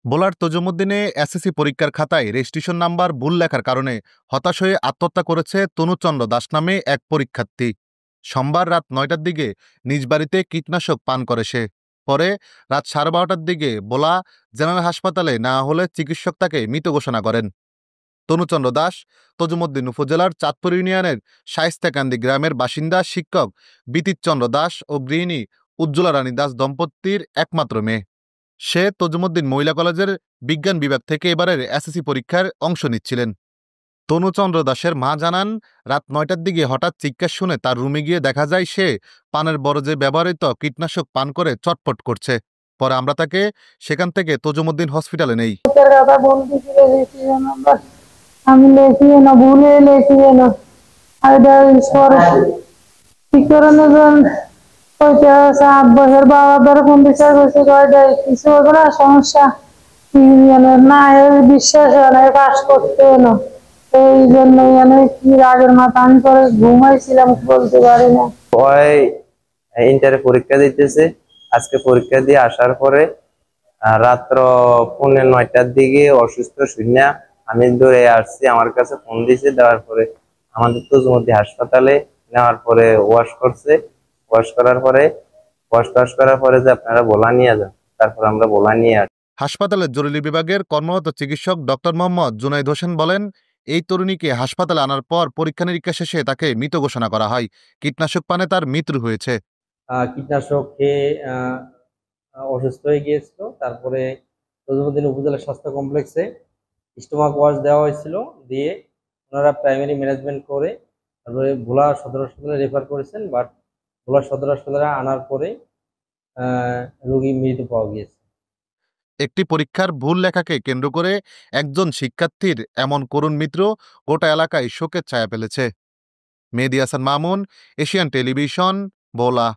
Bowler তজুমুদ্দিনে SSC পরীক্ষার খাতায় registration number ভুল লেখার কারণে হতাশ হয়ে আত্মহত্যা করেছে তনুচন্দ্র দাস নামে এক পরীক্ষার্থী। সোমবার রাত ৯টার দিকে নিজ বাড়িতে কীটনাশক পান করে সে। পরে রাত 12:30টার দিকে বোলা জেনারেল হাসপাতালে নেওয়া হলে চিকিৎসক তাকে মৃত ঘোষণা করেন। তনুচন্দ্র দাস তজুমুদ্দিন উপজেলার চাঁদপুর ইউনিয়নের শায়েস্তাকান্দি গ্রামের বাসিন্দা শিক্ষক বিতিতচন্দ্র দাস ও গৃহিণী উজ্জ্বলা রানী দাস দম্পতির একমাত্র মেয়ে। সে তজুমুদ্দিন মহিলা কলেজের বিজ্ঞান বিভাগ থেকে এবারের এসএসসি পরীক্ষার অংশ নিচ্ছিলেন। তনুচন্দ্র দাসের মা জানান, রাত ৯টার দিকে হঠাৎ চিৎকার শুনে তার রুমে গিয়ে দেখা যায় সে পানের বরজে ব্যবহৃত কীটনাশক পান করে চটপট করছে। পরে আমরা তাকে সেখান থেকে তজুমুদ্দিন হসপিটালে নেই। আমি লেখিয়ে না ভুলে লেখিয়ে না বছর বাবার কোন বিচার করছে কিছু হবে না, সমস্যা না বিশ্বাস হয় পাস করতে এলো। এই জন্য কি রাগের মাথা আমি পরে ঘুমাইছিলাম, বলতে পারি না। ইন্টারে পরীক্ষা দিতেছে। আজকে পরীক্ষা দিয়ে আসার পরে রাত্র 9:30টার দিকে অসুস্থ শুনিয়া আমি দৌড়ে আসছি। আমার কাছে ফোন দিয়েছে, দেওয়ার পরে আমাদের তজুমুদ্দিন হাসপাতালে নেওয়ার পরে ওয়াশ করার পরে যে আপনারা বোলা নিয়ে যান, তারপর আমরা বোলা নিয়ে আসি। হাসপাতালের জরুরি বিভাগের কর্মরত চিকিৎসক ডক্টর মোহাম্মদ জুনাইদ হোসেন বলেন, এই তরুণীকে হাসপাতালে আনার পর পরীক্ষা নিরীক্ষা শেষে তাকে মৃত ঘোষণা করা হয়। কীটনাশক পানে তার মৃত্যু হয়েছে। কীটনাশক খেয়ে অসুস্থ হয়ে গিয়েছিল। তারপরে তজুমুদ্দিন উপজেলা স্বাস্থ্য কমপ্লেক্সে স্টোমাক ওয়াশ দেওয়া হয়েছিল, দিয়ে ওনারা প্রাইমারি ম্যানেজমেন্ট করে তারপরে ভোলা সদর হাসপাতালে রেফার করেছেন। বাট ভোলা সদর হাসপাতালে আনার পরে রোগী মৃত পাওয়া গিয়েছে। একটি পরীক্ষার ভুল লেখাকে কেন্দ্র করে একজন শিক্ষার্থীর এমন করুণ মৃত্যু গোটা এলাকায় শোকের ছায়া ফেলেছে। মেহেদী হাসান মামুন, এশিয়ান টেলিভিশন, ভোলা।